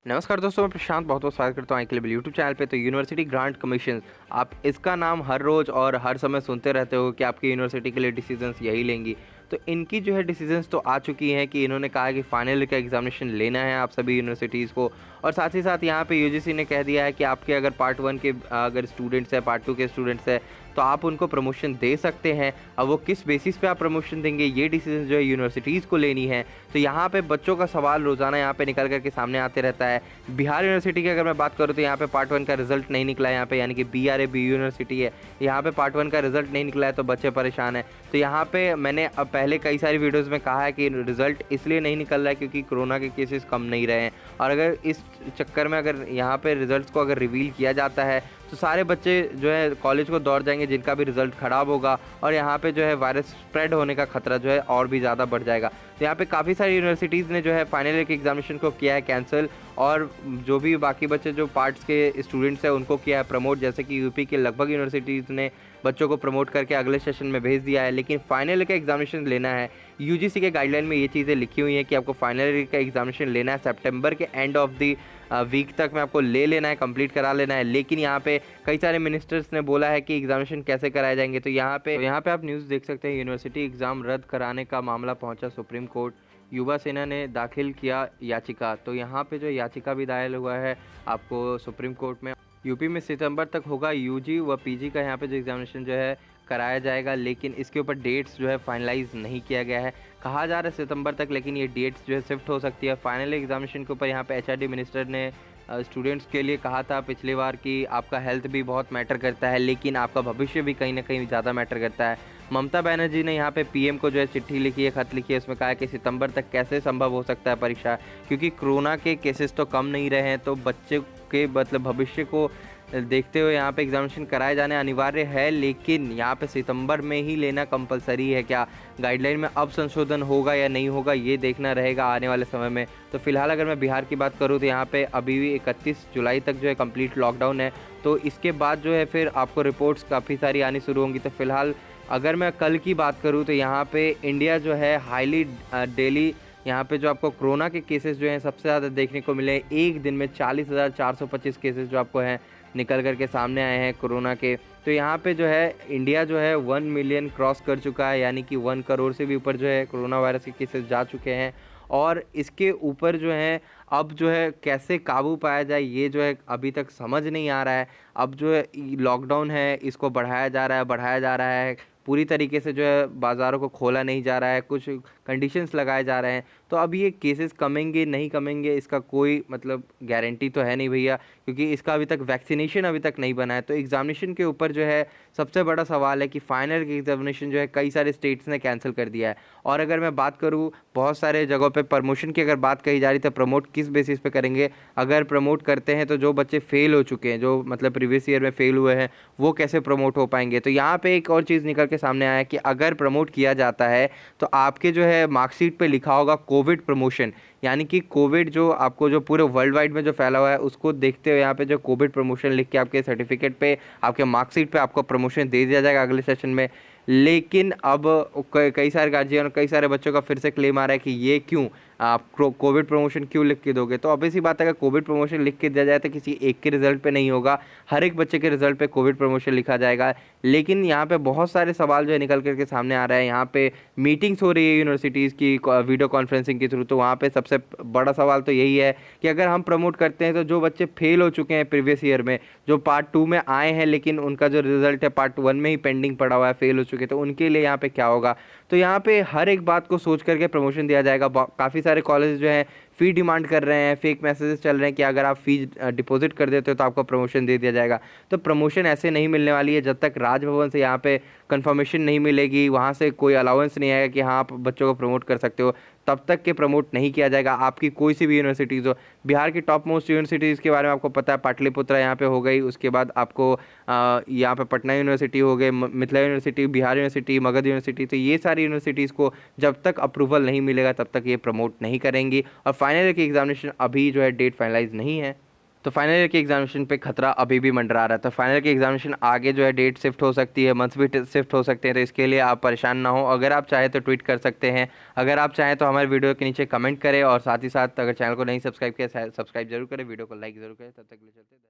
नमस्कार दोस्तों, मैं प्रशांत बहुत बहुत स्वागत करता हूँ आई यूट्यूब चैनल पे। तो यूनिवर्सिटी ग्रांट कमीशन, आप इसका नाम हर रोज़ और हर समय सुनते रहते हो कि आपकी यूनिवर्सिटी के लिए डिसीजंस यही लेंगी। तो इनकी जो है डिसीजंस तो आ चुकी हैं कि इन्होंने कहा है कि फाइनल का एग्जामिनेशन लेना है आप सभी यूनिवर्सिटीज़ को। और साथ ही साथ यहाँ पे यूजीसी ने कह दिया है कि आपके अगर पार्ट 1 के अगर स्टूडेंट्स हैं, पार्ट 2 के स्टूडेंट्स हैं, तो आप उनको प्रमोशन दे सकते हैं। अब वो किस बेसिस पे आप प्रमोशन देंगे, ये डिसीजन जो है यूनिवर्सिटीज़ को लेनी है। तो यहाँ पे बच्चों का सवाल रोज़ाना यहाँ पे निकल करके सामने आते रहता है। बिहार यूनिवर्सिटी की अगर मैं बात करूँ तो यहाँ पे पार्ट 1 का रिजल्ट नहीं निकला है यहाँ पे, यानी कि बी यूनिवर्सिटी है, यहाँ पे पार्ट 1 का रिजल्ट नहीं निकला है तो बच्चे परेशान हैं। तो यहाँ पे मैंने अब पहले कई सारी वीडियोज़ में कहा है कि रिजल्ट इसलिए नहीं निकल रहा है क्योंकि कोरोना के केसेस कम नहीं रहे हैं। और अगर इस चक्कर में अगर यहाँ पे रिजल्ट्स को अगर रिवील किया जाता है तो सारे बच्चे जो है कॉलेज को दौड़ जाएंगे जिनका भी रिजल्ट ख़राब होगा, और यहाँ पे जो है वायरस स्प्रेड होने का खतरा जो है और भी ज़्यादा बढ़ जाएगा। तो यहाँ पे काफ़ी सारी यूनिवर्सिटीज़ ने जो है फाइनल ईयर के एग्जामिनेशन को किया है कैंसिल, और जो भी बाकी बच्चे जो पार्ट्स के स्टूडेंट्स हैं उनको किया है प्रमोट। जैसे कि यूपी के लगभग यूनिवर्सिटीज़ ने बच्चों को प्रमोट करके अगले सेशन में भेज दिया है। लेकिन फाइनल ईयर का एग्जामिनेशन लेना है, यूजीसी के गाइडलाइन में ये चीज़ें लिखी हुई हैं कि आपको फाइनल ईयर का एग्जामिनेशन लेना है, सितंबर के एंड ऑफ द वीक तक में आपको ले लेना है, कंप्लीट करा लेना है। लेकिन यहाँ पे कई सारे मिनिस्टर्स ने बोला है कि एग्जामिनेशन कैसे कराए जाएंगे। तो यहाँ पे आप न्यूज़ देख सकते हैं, यूनिवर्सिटी एग्ज़ाम रद्द कराने का मामला पहुंचा सुप्रीम कोर्ट, युवा सेना ने दाखिल किया याचिका। तो यहाँ पे जो याचिका भी दायर हुआ है आपको सुप्रीम कोर्ट में। यूपी में सितंबर तक होगा यूजी व पीजी का यहाँ पे जो एग्जामिनेशन जो है कराया जाएगा, लेकिन इसके ऊपर डेट्स जो है फाइनलाइज नहीं किया गया है। कहा जा रहा है सितंबर तक, लेकिन ये डेट्स जो है शिफ्ट हो सकती है। फाइनल एग्जामिनेशन के ऊपर यहाँ पे एचआरडी मिनिस्टर ने स्टूडेंट्स के लिए कहा था पिछली बार कि आपका हेल्थ भी बहुत मैटर करता है, लेकिन आपका भविष्य भी कहीं ना कहीं ज़्यादा मैटर करता है। ममता बनर्जी ने यहाँ पे पीएम को जो है चिट्ठी लिखी है, खत लिखी है, उसमें कहा है कि सितंबर तक कैसे संभव हो सकता है परीक्षा, क्योंकि कोरोना के केसेस तो कम नहीं रहे हैं। तो बच्चे के मतलब भविष्य को देखते हुए यहाँ पे एग्जामिनेशन कराए जाने अनिवार्य है, लेकिन यहाँ पे सितंबर में ही लेना कंपलसरी है। क्या गाइडलाइन में अब संशोधन होगा या नहीं होगा, ये देखना रहेगा आने वाले समय में। तो फिलहाल अगर मैं बिहार की बात करूँ तो यहाँ पे अभी भी 31 जुलाई तक जो है कंप्लीट लॉकडाउन है। तो इसके बाद जो है फिर आपको रिपोर्ट्स काफ़ी सारी आनी शुरू होंगी। तो फिलहाल अगर मैं कल की बात करूँ तो यहाँ पे इंडिया जो है हाईली डेली यहाँ पे जो आपको कोरोना के केसेस जो हैं सबसे ज़्यादा देखने को मिले। एक दिन में 40,425 केसेस जो आपको हैं निकल कर के सामने आए हैं कोरोना के। तो यहाँ पे जो है इंडिया जो है 1 मिलियन क्रॉस कर चुका है, यानी कि 1 करोड़ से भी ऊपर जो है कोरोना वायरस के केसेस जा चुके हैं। और इसके ऊपर जो है अब जो है कैसे काबू पाया जाए, ये जो है अभी तक समझ नहीं आ रहा है। अब जो है लॉकडाउन है इसको बढ़ाया जा रहा है, पूरी तरीके से जो है बाज़ारों को खोला नहीं जा रहा है, कुछ कंडीशंस लगाए जा रहे हैं। तो अब ये केसेस कमेंगे नहीं कमेंगे इसका कोई मतलब गारंटी तो है नहीं भैया, क्योंकि इसका अभी तक वैक्सीनेशन अभी तक नहीं बना है। तो एग्जामिनेशन के ऊपर जो है सबसे बड़ा सवाल है कि फाइनल एग्जामिनेशन जो है कई सारे स्टेट्स ने कैंसिल कर दिया है। और अगर मैं बात करूँ बहुत सारे जगहों पे प्रमोशन की अगर बात कही जा रही तो प्रमोट किस बेसिस पे करेंगे। अगर प्रमोट करते हैं तो जो बच्चे फेल हो चुके हैं, जो मतलब प्रीवियस ईयर में फेल हुए हैं, वो कैसे प्रमोट हो पाएंगे। तो यहाँ पे एक और चीज़ निकल के सामने आया कि अगर प्रमोट किया जाता है तो आपके जो है मार्कशीट पे लिखा होगा कोविड प्रमोशन, यानी कि कोविड जो आपको जो पूरे वर्ल्ड वाइड में जो फैला हुआ है उसको देखते हुए यहाँ पे जो कोविड प्रमोशन लिख के आपके सर्टिफिकेट पे, आपके मार्कशीट पे आपको प्रमोशन दे दिया जाएगा अगले सेशन में। लेकिन अब कई सारे गार्जियन और कई सारे बच्चों का फिर से क्लेम आ रहा है कि ये क्यों आप कोविड प्रमोशन क्यों लिख के दोगे। तो ऑब्वियस सी बात है, अगर कोविड प्रमोशन लिख के दिया जाए तो किसी एक के रिजल्ट पे नहीं होगा, हर एक बच्चे के रिजल्ट पे कोविड प्रमोशन लिखा जाएगा। लेकिन यहाँ पे बहुत सारे सवाल जो है निकल करके सामने आ रहा है। यहाँ पे मीटिंग्स हो रही है यूनिवर्सिटीज़ की वीडियो कॉन्फ्रेंसिंग के थ्रू, तो वहाँ पे सबसे बड़ा सवाल तो यही है कि अगर हम प्रमोट करते हैं तो जो बच्चे फेल हो चुके हैं प्रीवियस ईयर में, जो पार्ट 2 में आए हैं लेकिन उनका जो रिजल्ट है पार्ट 1 में ही पेंडिंग पड़ा हुआ है, फेल हो चुके, तो उनके लिए यहाँ पे क्या होगा। तो यहाँ पे हर एक बात को सोच करके प्रमोशन दिया जाएगा। काफ़ी सारे कॉलेज जो हैं फ़ी डिमांड कर रहे हैं, फेक मैसेजेस चल रहे हैं कि अगर आप फ़ी डिपॉजिट कर देते हो तो आपको प्रमोशन दे दिया जाएगा। तो प्रमोशन ऐसे नहीं मिलने वाली है जब तक राजभवन से यहाँ पे कंफर्मेशन नहीं मिलेगी, वहाँ से कोई अलाउंस नहीं आएगा कि हाँ आप बच्चों को प्रमोट कर सकते हो, तब तक के प्रमोट नहीं किया जाएगा। आपकी कोई सी भी यूनिवर्सिटीज़ हो, बिहार की टॉप मोस्ट यूनिवर्सिटीज़ के बारे में आपको पता है, पाटलिपुत्रा यहाँ पे हो गई, उसके बाद आपको यहाँ पे पटना यूनिवर्सिटी हो गई, Mithila university, Bihar university, Magadh university. तो ये सारी यूनिवर्सिटीज़ को जब तक अप्रूवल नहीं मिलेगा तब तक ये प्रमोट नहीं करेंगी। और फाइनल की एग्जामिनेशन अभी जो है डेट फाइनलाइज नहीं है। तो फाइनल ईयर के एग्जामिनेशन पे खतरा अभी भी मंडरा रहा है। तो फाइनल की एग्जामिनेशन आगे जो है डेट शिफ्ट हो सकती है, मंथ्स भी शिफ्ट हो सकते हैं। तो इसके लिए आप परेशान ना हो, अगर आप चाहें तो ट्वीट कर सकते हैं, अगर आप चाहें तो हमारे वीडियो के नीचे कमेंट करें, और साथ ही साथ अगर चैनल को नहीं सब्सक्राइब किया सब्सक्राइब जरूर करें, वीडियो को लाइक जरूर करें। तब तक के लिए चलते हैं।